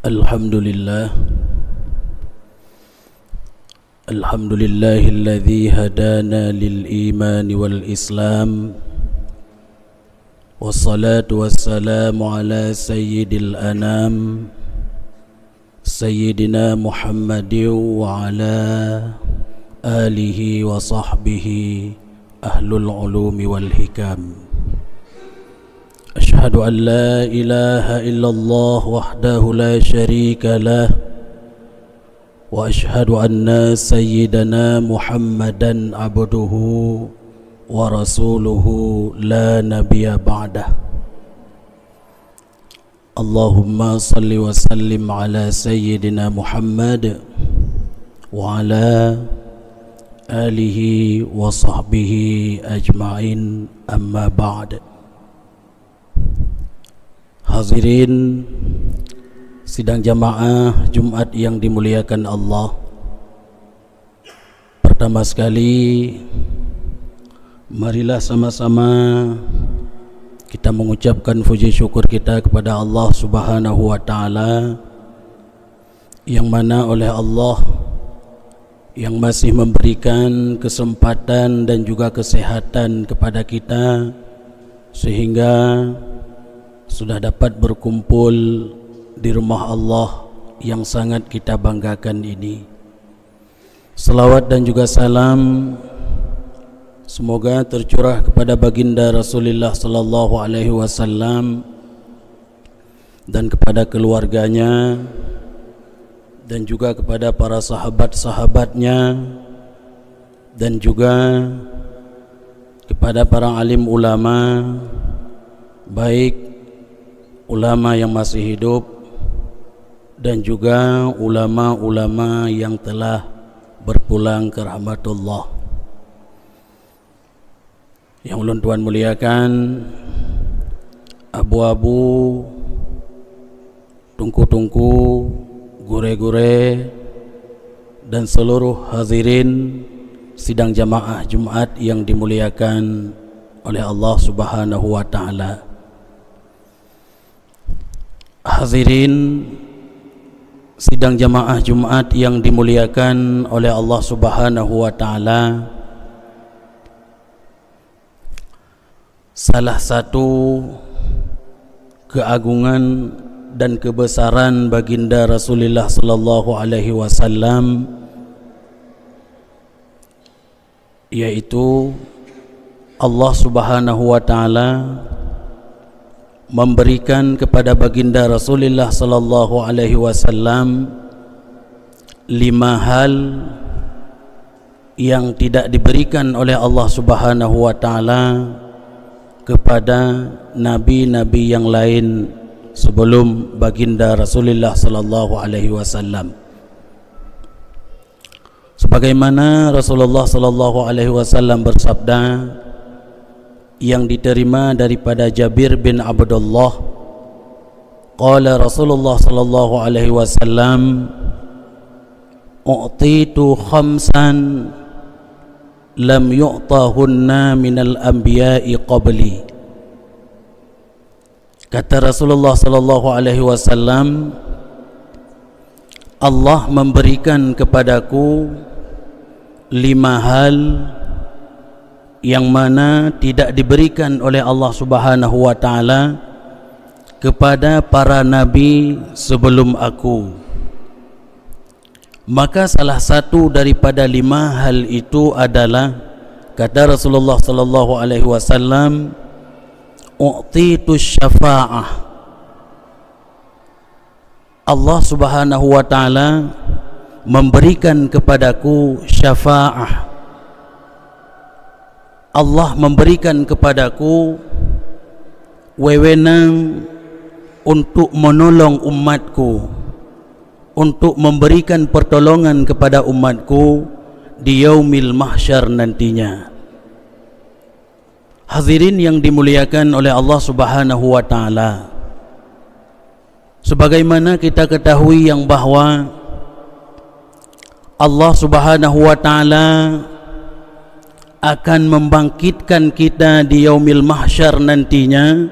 Alhamdulillah Alhamdulillahilladzi hadana lil iman wal islam wassalatu wassalamu ala sayyidil anam sayyidina Muhammadin wa ala alihi wa sahbihi ahlul ulumi wal hikam. أشهد أن لا إله إلا الله وحده لا شريك له وأشهد أن سيدنا محمدا عبده ورسوله لا نبي بعده. اللهم صل وسلم على سيدنا محمد وعلى آله وصحبه أجمعين أما بعد. Hadirin sidang jamaah Jumat yang dimuliakan Allah, pertama sekali marilah sama-sama kita mengucapkan puji syukur kita kepada Allah Subhanahu wa taala, yang mana oleh Allah yang masih memberikan kesempatan dan juga kesehatan kepada kita sehingga sudah dapat berkumpul di rumah Allah yang sangat kita banggakan ini. Selawat dan juga salam semoga tercurah kepada baginda Rasulullah sallallahu alaihi wasallam dan kepada keluarganya dan juga kepada para sahabat-sahabatnya dan juga kepada para alim ulama, baik ulama yang masih hidup dan juga ulama-ulama yang telah berpulang ke rahmatullah. Yang ulun tuan muliakan, abu-abu, tungku-tungku, gure-gure, dan seluruh hadirin sidang jamaah Jumat yang dimuliakan oleh Allah Subhanahu wa taala. Hadirin sidang jamaah Jumat yang dimuliakan oleh Allah Subhanahu wa taala, salah satu keagungan dan kebesaran baginda Rasulullah sallallahu alaihi wasallam yaitu Allah Subhanahu wa taala memberikan kepada baginda Rasulullah sallallahu alaihi wasallam 5 hal yang tidak diberikan oleh Allah Subhanahu wa taala kepada nabi-nabi yang lain sebelum baginda Rasulullah sallallahu alaihi wasallam. Sebagaimana Rasulullah sallallahu alaihi wasallam bersabda yang diterima daripada Jabir bin Abdullah, qala Rasulullah sallallahu alaihi wasallam, u'titu khamsan lam yu'tahunna minal anbiya'i qabli. Kata Rasulullah sallallahu alaihi wasallam, Allah memberikan kepadaku 5 hal yang mana tidak diberikan oleh Allah Subhanahu wa taala kepada para nabi sebelum aku. Maka salah satu daripada 5 hal itu adalah, kata Rasulullah sallallahu alaihi wasallam, u'titu syafa'ah. Allah Subhanahu wa taala memberikan kepadaku syafa'ah. Allah memberikan kepadaku wewenang untuk menolong umatku, untuk memberikan pertolongan kepada umatku di yaumil mahsyar nantinya. Hadirin yang dimuliakan oleh Allah Subhanahu wa taala, sebagaimana kita ketahui yang bahwa Allah Subhanahu wa taala akan membangkitkan kita di yaumil mahsyar nantinya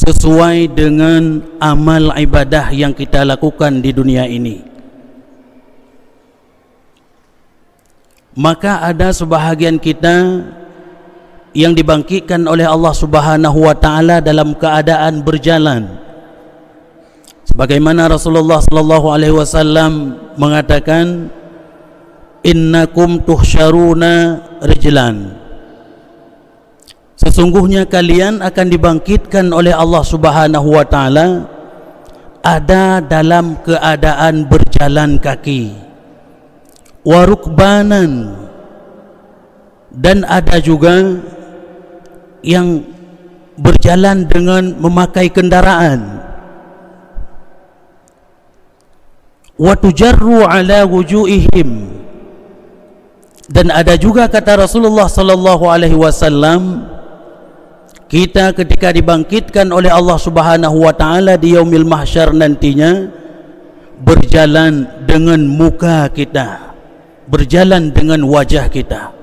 sesuai dengan amal ibadah yang kita lakukan di dunia ini. Maka ada sebahagian kita yang dibangkitkan oleh Allah Subhanahu wa taala dalam keadaan berjalan. Sebagaimana Rasulullah sallallahu alaihi wasallam mengatakan, innakum tuhsyaruna rijlan. Sesungguhnya kalian akan dibangkitkan oleh Allah Subhanahu wa taala ada dalam keadaan berjalan kaki. Wa rukbanan, dan ada juga yang berjalan dengan memakai kendaraan. Wa tujarru ala wujuhihim, dan ada juga kata Rasulullah sallallahu alaihi wasallam, kita ketika dibangkitkan oleh Allah Subhanahu wa taala di yaumil mahsyar nantinya berjalan dengan muka kita, berjalan dengan wajah kita.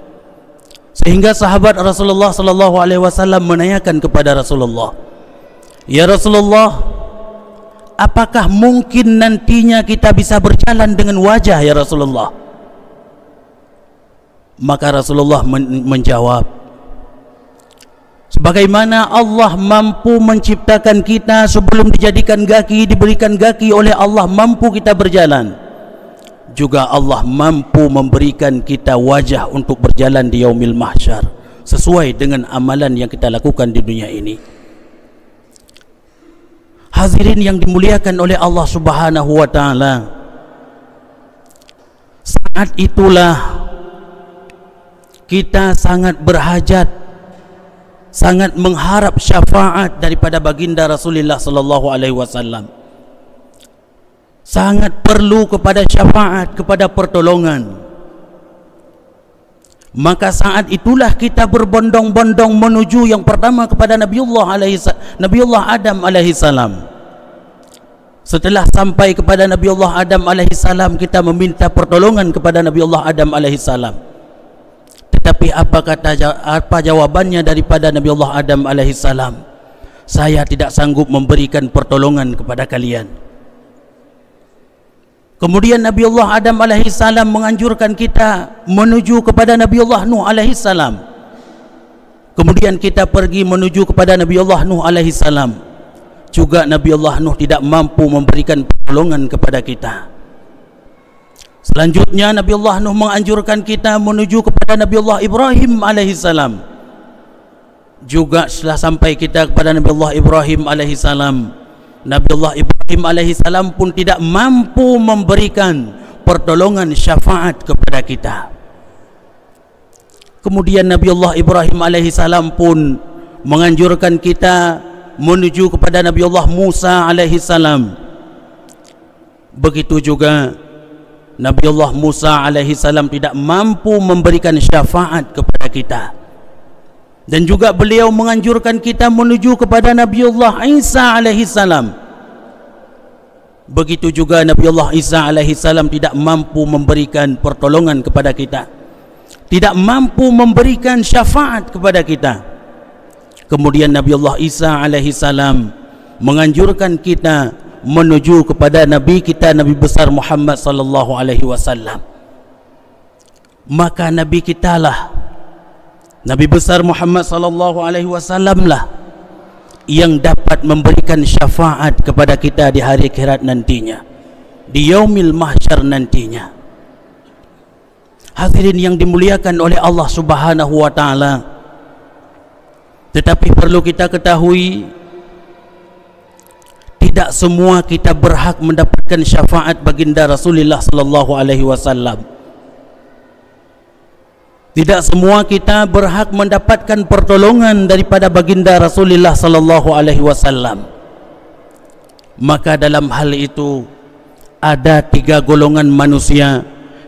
Sehingga sahabat Rasulullah sallallahu alaihi wasallam menanyakan kepada Rasulullah, "Ya Rasulullah, apakah mungkin nantinya kita bisa berjalan dengan wajah ya Rasulullah?" Maka Rasulullah menjawab, sebagaimana Allah mampu menciptakan kita sebelum dijadikan kaki, diberikan kaki oleh Allah, mampu kita berjalan, juga Allah mampu memberikan kita wajah untuk berjalan di yaumil mahsyar sesuai dengan amalan yang kita lakukan di dunia ini. Hadirin yang dimuliakan oleh Allah Subhanahu wa taala, saat itulah kita sangat berhajat, sangat mengharap syafaat daripada baginda Rasulullah sallallahu alaihi wasallam. Sangat perlu kepada syafaat, kepada pertolongan. Maka saat itulah kita berbondong-bondong menuju yang pertama kepada Nabiullah Adam alaihi salam. Setelah sampai kepada Nabiullah Adam alaihi salam, kita meminta pertolongan kepada Nabiullah Adam alaihi salam. Tetapi apa jawabannya daripada Nabiullah Adam alaihi salam? Saya tidak sanggup memberikan pertolongan kepada kalian. Kemudian Nabiullah Adam alaihi salam menganjurkan kita menuju kepada Nabiullah Nuh alaihi salam. Kemudian kita pergi menuju kepada Nabiullah Nuh alaihi salam. Juga Nabiullah Nuh tidak mampu memberikan pertolongan kepada kita. Selanjutnya Nabiullah Nuh menganjurkan kita menuju kepada Nabiullah Ibrahim alaihi salam. Juga setelah sampai kita kepada Nabiullah Ibrahim alaihi salam, Nabiullah Ibrahim alaihi salam pun tidak mampu memberikan pertolongan syafaat kepada kita. Kemudian Nabiullah Ibrahim alaihi salam pun menganjurkan kita menuju kepada Nabiullah Musa alaihi salam. Begitu juga Nabiullah Musa alaihi salam tidak mampu memberikan syafaat kepada kita. Dan juga beliau menganjurkan kita menuju kepada Nabiullah Isa alaihi salam. Begitu juga Nabiullah Isa alaihi salam tidak mampu memberikan pertolongan kepada kita, tidak mampu memberikan syafaat kepada kita. Kemudian Nabiullah Isa alaihi salam menganjurkan kita menuju kepada Nabi kita, Nabi besar Muhammad sallallahu alaihi wasallam. Maka Nabi kita lah, Nabi besar Muhammad sallallahu alaihi wasallam lah yang dapat memberikan syafaat kepada kita di hari akhirat nantinya, di yaumil mahsyar nantinya. Hadirin yang dimuliakan oleh Allah Subhanahu wa taala, tetapi perlu kita ketahui, tidak semua kita berhak mendapatkan syafaat baginda Rasulullah sallallahu alaihi wasallam. Tidak semua kita berhak mendapatkan pertolongan daripada baginda Rasulullah sallallahu alaihi wasallam. Maka dalam hal itu ada 3 golongan manusia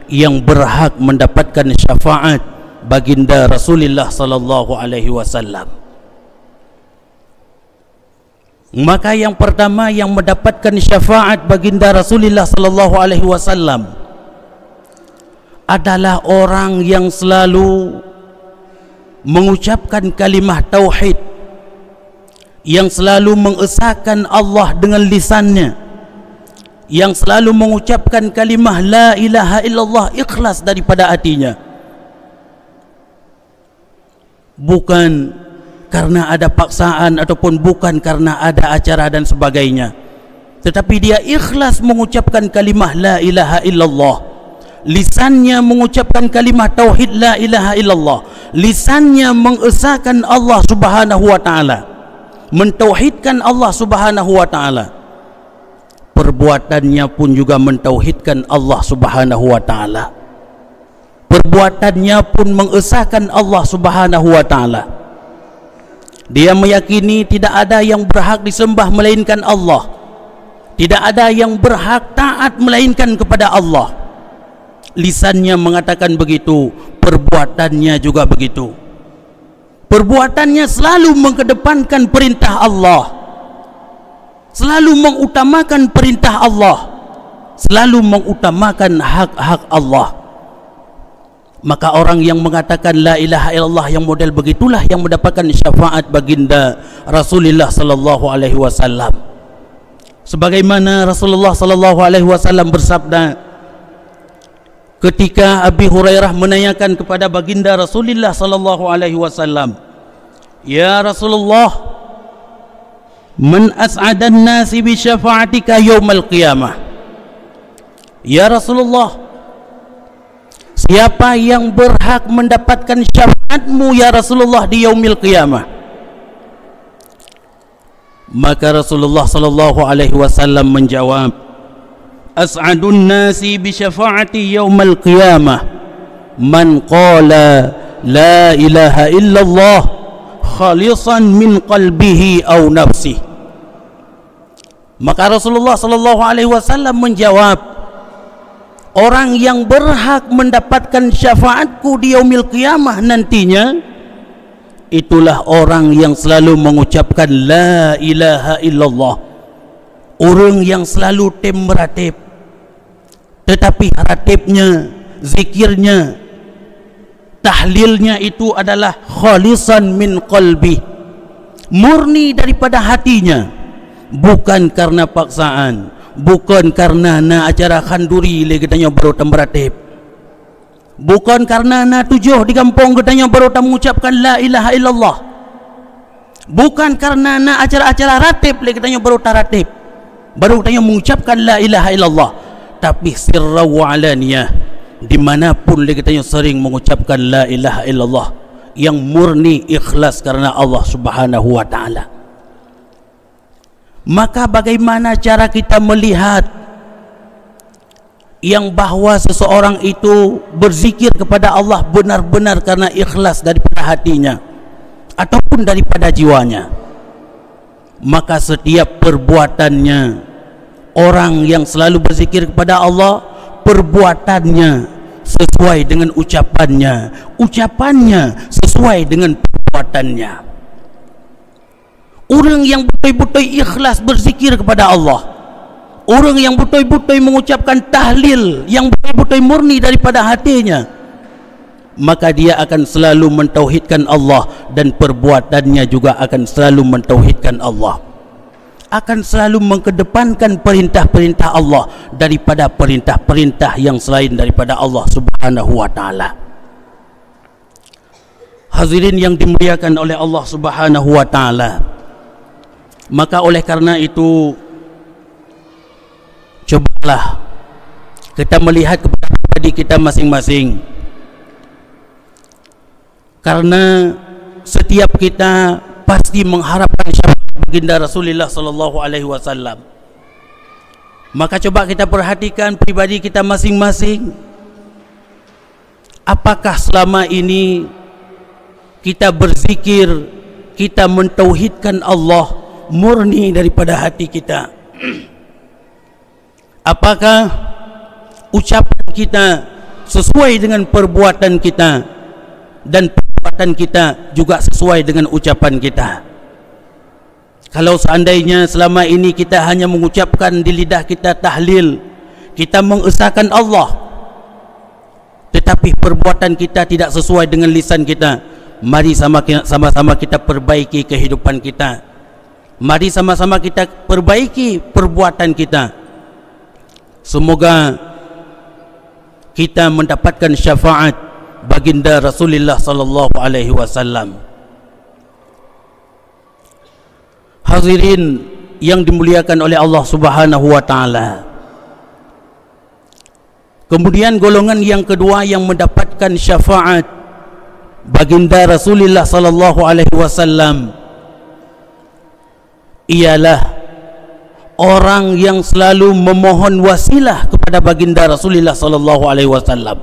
yang berhak mendapatkan syafaat baginda Rasulullah sallallahu alaihi wasallam. Maka yang pertama yang mendapatkan syafaat baginda Rasulullah sallallahu alaihi wasallam adalah orang yang selalu mengucapkan kalimah tauhid, yang selalu mengesahkan Allah dengan lisannya, yang selalu mengucapkan kalimah la ilaha illallah ikhlas daripada hatinya, bukan karena ada paksaan ataupun bukan karena ada acara dan sebagainya, tetapi dia ikhlas mengucapkan kalimah la ilaha illallah. Lisannya mengucapkan kalimah tauhid la ilaha illallah, lisannya mengesahkan Allah subhanahu wa ta'ala, mentauhidkan Allah subhanahu wa ta'ala. Perbuatannya pun juga mentauhidkan Allah subhanahu wa ta'ala. Perbuatannya pun mengesahkan Allah subhanahu wa ta'ala. Dia meyakini tidak ada yang berhak disembah melainkan Allah, tidak ada yang berhak taat melainkan kepada Allah. Lisannya mengatakan begitu, perbuatannya juga begitu. Perbuatannya selalu mengedepankan perintah Allah, selalu mengutamakan perintah Allah, selalu mengutamakan hak-hak Allah. Maka orang yang mengatakan la ilaha illallah yang model begitulah yang mendapatkan syafaat baginda Rasulullah sallallahu alaihi wasallam. Sebagaimana Rasulullah sallallahu alaihi wasallam bersabda ketika Abi Hurairah menanyakan kepada baginda Rasulullah sallallahu alaihi wasallam, "Ya Rasulullah, man as'adan nasi bi syafa'atika yaumal qiyamah?" Ya Rasulullah, siapa yang berhak mendapatkan syafaatmu ya Rasulullah di yaumil qiyamah? Maka Rasulullah sallallahu alaihi wasallam menjawab, as'adun nasi bi syafa'ati yaumal qiyamah man qala la ilaha illallah khalisan min qalbihi aw nafsihi. Maka Rasulullah sallallahu alaihi wasallam menjawab, orang yang berhak mendapatkan syafaatku di yaumil qiyamah nantinya itulah orang yang selalu mengucapkan la ilaha illallah, orang yang selalu meratib, tetapi ratibnya, zikirnya, tahlilnya itu adalah khalisan min qalbi, murni daripada hatinya, bukan karena paksaan, bukan karena na acara khanduri le katanya baru meratib, bukan karena na tujuh di kampung katanya baru mengucapkan la ilaha illallah, bukan karena na acara-acara ratib le katanya baru taratib, baru katanya mengucapkan la ilaha illallah, tapi sirra wa alaniyah, dimanapun le katanya sering mengucapkan la ilaha illallah yang murni ikhlas karena Allah subhanahu wa ta'ala. Maka bagaimana cara kita melihat yang bahwa seseorang itu berzikir kepada Allah benar-benar karena ikhlas daripada hatinya ataupun daripada jiwanya? Maka setiap perbuatannya, orang yang selalu berzikir kepada Allah, perbuatannya sesuai dengan ucapannya, ucapannya sesuai dengan perbuatannya. Orang yang betul-betul ikhlas berzikir kepada Allah, orang yang betul-betul mengucapkan tahlil yang betul-betul murni daripada hatinya, maka dia akan selalu mentauhidkan Allah dan perbuatannya juga akan selalu mentauhidkan Allah, akan selalu mengedepankan perintah-perintah Allah daripada perintah-perintah yang selain daripada Allah subhanahu wa ta'ala. Hadirin yang dimuliakan oleh Allah subhanahu wa ta'ala, maka oleh karena itu cobalah kita melihat kepada pribadi kita masing-masing, karena setiap kita pasti mengharapkan syafaat baginda Rasulullah sallallahu alaihi wasallam. Maka coba kita perhatikan pribadi kita masing-masing, apakah selama ini kita berzikir, kita mentauhidkan Allah murni daripada hati kita? Apakah ucapan kita sesuai dengan perbuatan kita dan perbuatan kita juga sesuai dengan ucapan kita? Kalau seandainya selama ini kita hanya mengucapkan di lidah kita tahlil, kita mengesahkan Allah, tetapi perbuatan kita tidak sesuai dengan lisan kita, mari sama-sama kita perbaiki kehidupan kita. Mari sama-sama kita perbaiki perbuatan kita. Semoga kita mendapatkan syafaat baginda Rasulullah sallallahu alaihi wasallam. Hadirin yang dimuliakan oleh Allah Subhanahu wa taala. Kemudian golongan yang kedua yang mendapatkan syafaat baginda Rasulullah sallallahu alaihi wasallam ialah orang yang selalu memohon wasilah kepada baginda Rasulullah sallallahu alaihi wasallam.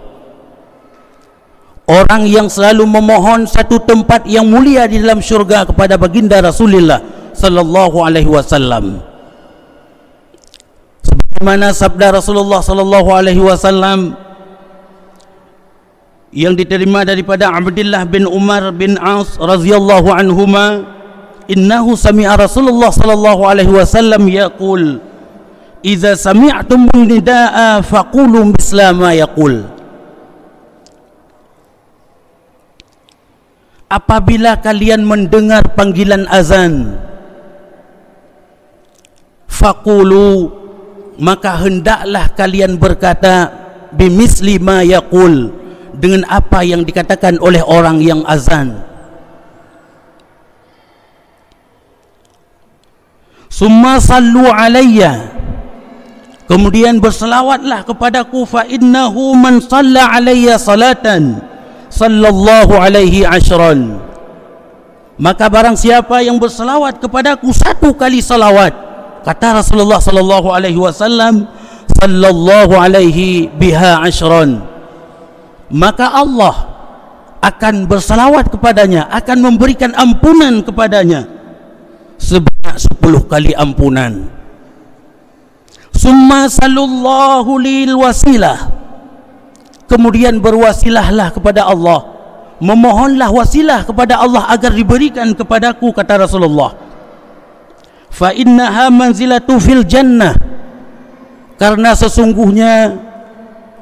Orang yang selalu memohon satu tempat yang mulia di dalam syurga kepada baginda Rasulullah sallallahu alaihi wasallam. Sebagaimana sabda Rasulullah sallallahu alaihi wasallam yang diterima daripada Abdullah bin Umar bin As radhiyallahu anhuma, innahu sami'a Rasulullah sallallahu alaihi wasallam yaqul, idza sami'tum nidaa faqulu misla ma yaqul. Apabila kalian mendengar panggilan azan, faqulu, maka hendaklah kalian berkata bimisli ma yaqul, dengan apa yang dikatakan oleh orang yang azan. Summa sallu alayya, kemudian berselawatlah kepadaku, fa innahu man shalla alayya salatan sallallahu alaihi ashran, maka barang siapa yang berselawat kepadaku satu kali salawat, kata Rasulullah sallallahu alaihi wasallam, sallallahu alaihi biha ashran, maka Allah akan berselawat kepadanya, akan memberikan ampunan kepadanya sebanyak 10 kali ampunan. Summa sallallahu lil wasilah, kemudian berwasilahlah kepada Allah, memohonlah wasilah kepada Allah agar diberikan kepadaku, kata Rasulullah. Fa innaha manzilatu fil jannah, karena sesungguhnya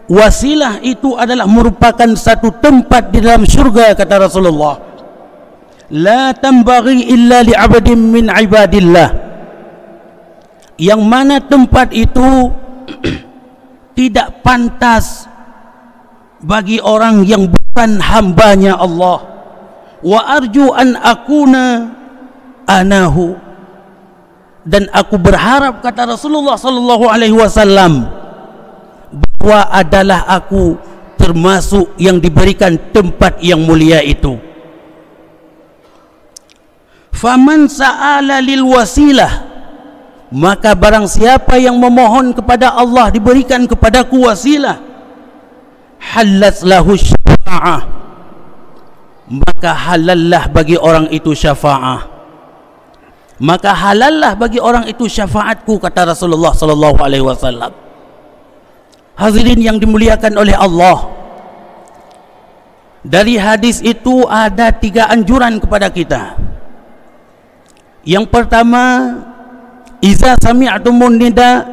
wasilah itu adalah merupakan satu tempat di dalam syurga, kata Rasulullah. La tambaghi illa li 'abdin min ibadillah, yang mana tempat itu tidak pantas bagi orang yang bukan hambanya Allah. Wa arju an akuna anahu, dan aku berharap, kata Rasulullah sallallahu alaihi wasallam, bahwa adalah aku termasuk yang diberikan tempat yang mulia itu. Faman sa'ala lil wasilah, maka barang siapa yang memohon kepada Allah diberikan kepadaku wasilah, halat lahu syafa'ah, maka halallah bagi orang itu syafa'ah, maka halallah bagi orang itu syafaatku, kata Rasulullah sallallahu alaihi wasallam. Hadirin yang dimuliakan oleh Allah, dari hadis itu ada 3 anjuran kepada kita. Yang pertama, iza sami'tumun nida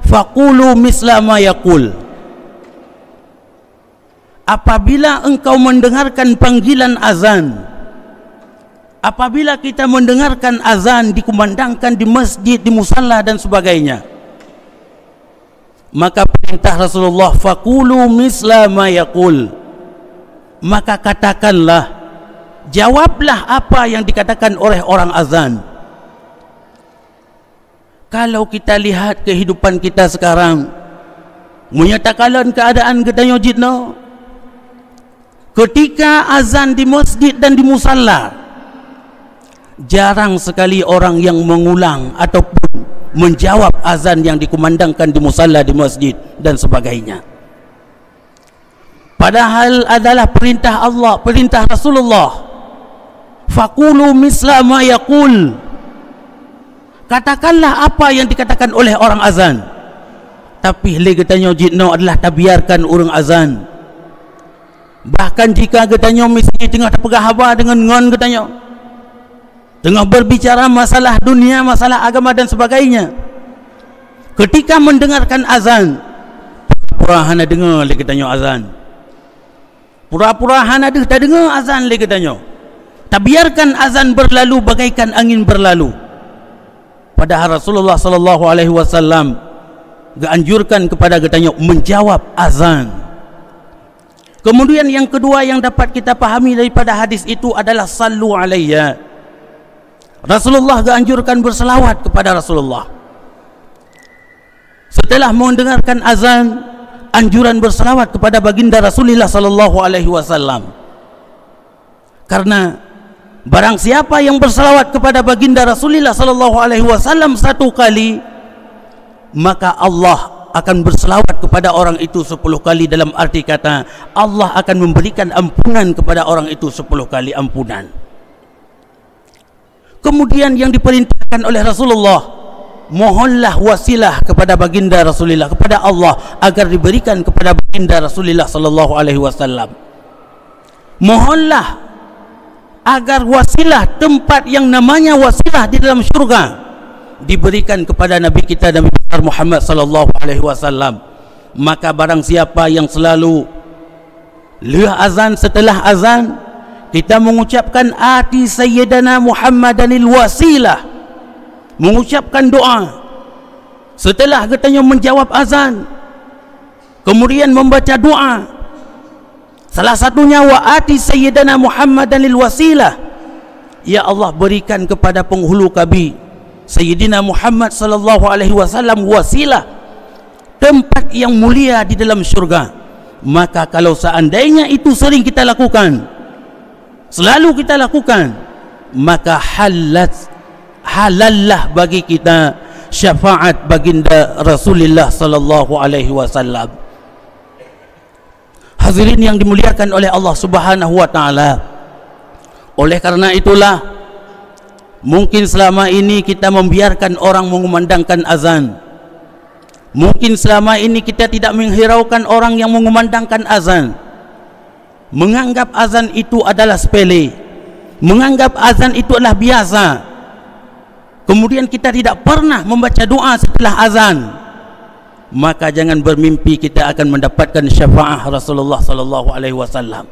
faqulu misla ma yaqul, apabila engkau mendengarkan panggilan azan, apabila kita mendengarkan azan dikumandangkan di masjid, di musalla dan sebagainya, maka perintah Rasulullah, faqulu misla ma yaqul, maka katakanlah, jawablah apa yang dikatakan oleh orang azan. Kalau kita lihat kehidupan kita sekarang, menyatakan keadaan gedanya jidno, ketika azan di masjid dan di musalla, jarang sekali orang yang mengulang ataupun menjawab azan yang dikumandangkan di musalla, di masjid dan sebagainya. Padahal adalah perintah Allah, perintah Rasulullah, faqulu misla ma yaqul, katakanlah apa yang dikatakan oleh orang azan. Tapi legetanya jidno adalah tabiarkan orang azan. Bahkan jika getanya misalnya tengah terpegah haba dengan ngon getanya, tengah berbicara masalah dunia, masalah agama dan sebagainya, ketika mendengarkan azan, pura-pura hana dengar legetanya azan, pura-pura hana tak dengar azan legetanya, tabiarkan azan berlalu bagaikan angin berlalu. Padahal Rasulullah sallallahu alaihi wasallam dianjurkan kepada katanya menjawab azan. Kemudian yang kedua yang dapat kita pahami daripada hadis itu adalah sallu alayya. Rasulullah dianjurkan berselawat kepada Rasulullah. Setelah mendengarkan azan, anjuran berselawat kepada baginda Rasulullah sallallahu alaihi wasallam. Karena barang siapa yang berselawat kepada baginda Rasulullah sallallahu alaihi wasallam satu kali, maka Allah akan berselawat kepada orang itu 10 kali. Dalam arti kata, Allah akan memberikan ampunan kepada orang itu 10 kali ampunan. Kemudian yang diperintahkan oleh Rasulullah, mohonlah wasilah kepada baginda Rasulullah, kepada Allah, agar diberikan kepada baginda Rasulullah sallallahu alaihi wasallam. Mohonlah agar wasilah, tempat yang namanya wasilah di dalam syurga, diberikan kepada Nabi kita, Nabi besar Muhammad sallallahu alaihi wasallam. Maka barang siapa yang selalu lihat azan, setelah azan kita mengucapkan ati sayyidana Muhammadanil wasilah, mengucapkan doa. Setelah katanya menjawab azan, kemudian membaca doa. Salah satunya wa ati sayyidana Muhammadanil wasilah, ya Allah berikan kepada penghulu kami Sayyidina Muhammad sallallahu alaihi wasallam wasilah, tempat yang mulia di dalam syurga. Maka kalau seandainya itu sering kita lakukan, selalu kita lakukan, maka halallah bagi kita syafaat baginda Rasulullah sallallahu alaihi wasallam. Hadirin yang dimuliakan oleh Allah Subhanahu wa taala, oleh karena itulah mungkin selama ini kita membiarkan orang mengumandangkan azan. Mungkin selama ini kita tidak menghiraukan orang yang mengumandangkan azan, menganggap azan itu adalah sepele, menganggap azan itu adalah biasa. Kemudian kita tidak pernah membaca doa setelah azan. Maka jangan bermimpi kita akan mendapatkan syafaat Rasulullah sallallahu alaihi wasallam.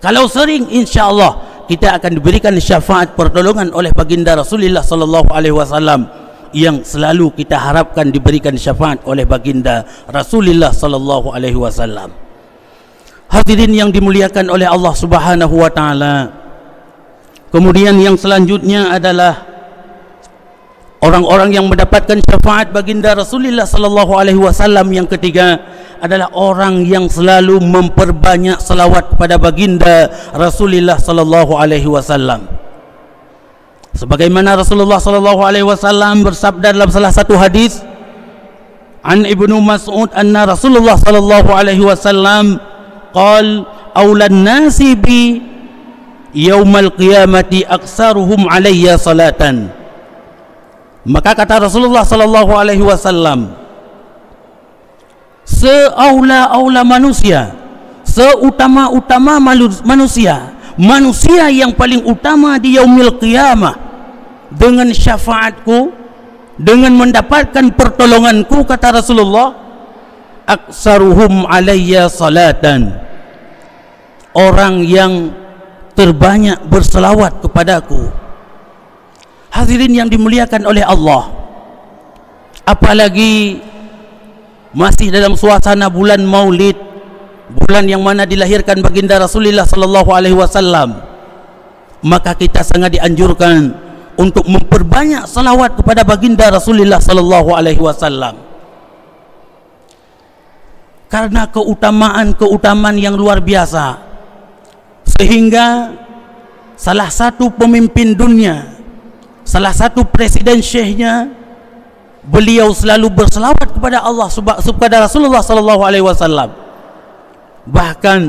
Kalau sering, insyaallah kita akan diberikan syafaat pertolongan oleh baginda Rasulullah sallallahu alaihi wasallam, yang selalu kita harapkan diberikan syafaat oleh baginda Rasulullah sallallahu alaihi wasallam. Hadirin yang dimuliakan oleh Allah Subhanahu wa taala. Kemudian yang selanjutnya adalah orang-orang yang mendapatkan syafaat baginda Rasulullah sallallahu alaihi wasallam. Yang ketiga adalah orang yang selalu memperbanyak selawat kepada baginda Rasulullah sallallahu alaihi wasallam. Sebagaimana Rasulullah sallallahu alaihi wasallam bersabda dalam salah satu hadis, an Ibnu Mas'ud anna Rasulullah sallallahu alaihi wasallam qala aulan nasi bi yaumal qiyamati aktsaruhum alayya salatan. Maka kata Rasulullah sallallahu alaihi wasallam, seaula-aula manusia, seutama-utama manusia, manusia yang paling utama di yaumil qiyamah dengan syafaatku, dengan mendapatkan pertolonganku, kata Rasulullah, aksaruhum alayya salatan, orang yang terbanyak berselawat kepadaku. Hadirin yang dimuliakan oleh Allah, apalagi masih dalam suasana bulan Maulid, bulan yang mana dilahirkan baginda Rasulullah sallallahu alaihi wasallam, maka kita sangat dianjurkan untuk memperbanyak salawat kepada baginda Rasulullah sallallahu alaihi wasallam, karena keutamaan yang luar biasa, sehingga salah satu pemimpin dunia, salah satu presiden syekhnya, beliau selalu berselawat kepada Allah, kepada Rasulullah sallallahu alaihi wasallam. Bahkan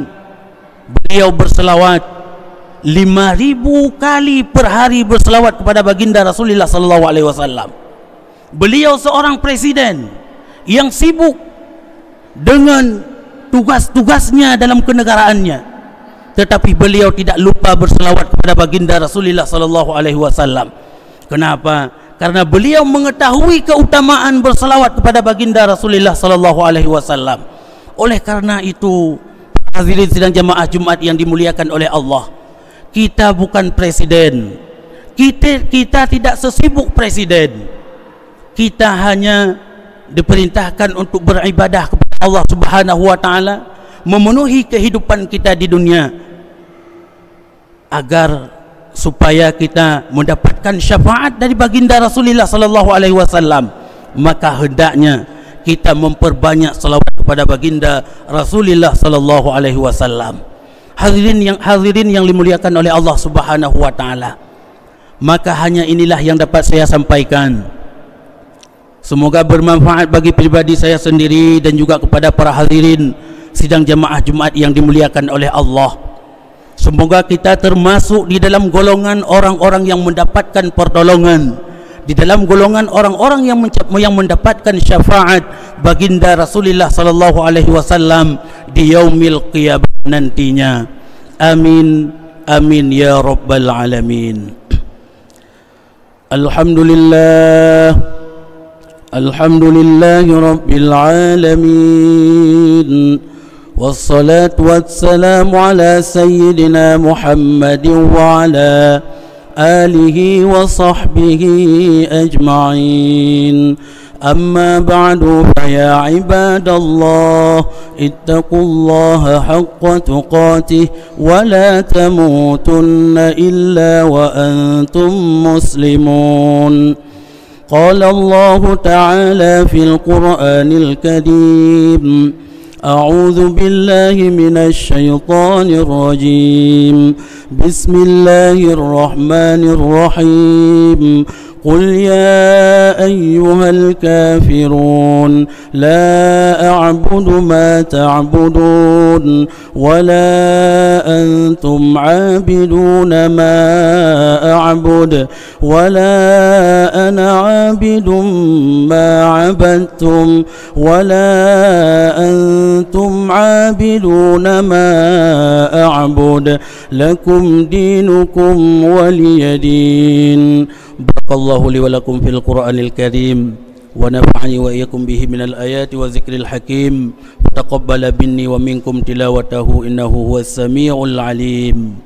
beliau berselawat 5.000 kali per hari, berselawat kepada baginda Rasulullah sallallahu alaihi wasallam. Beliau seorang presiden yang sibuk dengan tugas-tugasnya dalam kenegaraannya, tetapi beliau tidak lupa berselawat kepada baginda Rasulullah sallallahu alaihi wasallam. Kenapa? Karena beliau mengetahui keutamaan berselawat kepada baginda Rasulullah sallallahu alaihi wasallam. Oleh karena itu, hadirin sidang jamaah Jumat yang dimuliakan oleh Allah, kita bukan presiden. Kita tidak sesibuk presiden. kita hanya diperintahkan untuk beribadah kepada Allah Subhanahu wa taala, memenuhi kehidupan kita di dunia agar supaya kita mendapatkan syafaat dari baginda Rasulullah sallallahu alaihi wasallam, maka hendaknya kita memperbanyak selawat kepada baginda Rasulullah sallallahu alaihi wasallam. Hadirin yang dimuliakan oleh Allah Subhanahu wa taala, maka hanya inilah yang dapat saya sampaikan. Semoga bermanfaat bagi pribadi saya sendiri dan juga kepada para hadirin sidang jamaah Jumat yang dimuliakan oleh Allah. Semoga kita termasuk di dalam golongan orang-orang yang mendapatkan pertolongan, di dalam golongan orang-orang yang mendapatkan syafaat baginda Rasulullah sallallahu alaihi wasallam di yaumil qiyamah nantinya. Amin amin ya rabbal alamin. Alhamdulillah, alhamdulillahi rabbil alamin. والصلاة والسلام على سيدنا محمد وعلى آله وصحبه أجمعين. أما بعد فيا عباد الله اتقوا الله حق تقاته ولا تموتن إلا وأنتم مسلمون. قال الله تعالى في القرآن الكريم: أعوذ بالله من الشيطان الرجيم. بسم الله الرحمن الرحيم. قل يا أيها الكافرون لا أعبد ما تعبدون ولا أنتم عابدون ما أعبد ولا أنا عابد ما عبدتم ولا أنتم عابدون ما أعبد لكم دينكم ولي دين. بارك الله لي ولكم في القرآن الكريم ونفعني وإياكم به من الآيات والذكر الحكيم، وتقبل مني ومنكم تلاوته إنه هو السميع العليم.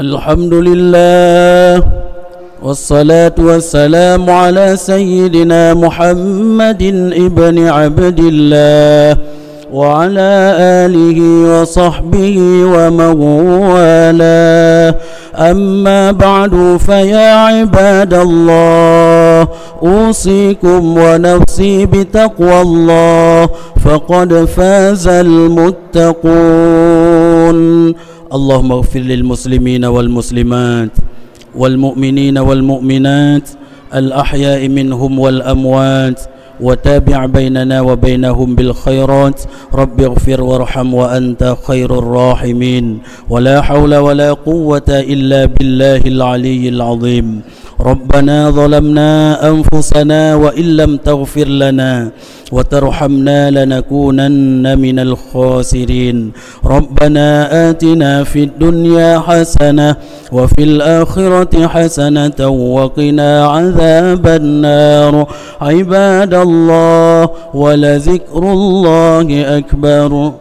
الحمد لله والصلاة والسلام على سيدنا محمد ابن عبد الله وعلى آله وصحبه ومن والاه. أما بعد فيا عباد الله أوصيكم ونفسي بتقوى الله فقد فاز المتقون. اللهم اغفر للمسلمين والمسلمات والمؤمنين والمؤمنات الأحياء منهم والأموات وتابع بيننا وبينهم بالخيرات. رب اغفر وارحم وأنت خير الراحمين. ولا حول ولا قوة إلا بالله العلي العظيم. ربنا ظلمنا أنفسنا وإن لم تغفر لنا وترحمنا لنكونن من الخاسرين. ربنا آتنا في الدنيا حسنة وفي الآخرة حسنة وقنا عذاب النار. عباد الله ولذكر الله أكبر.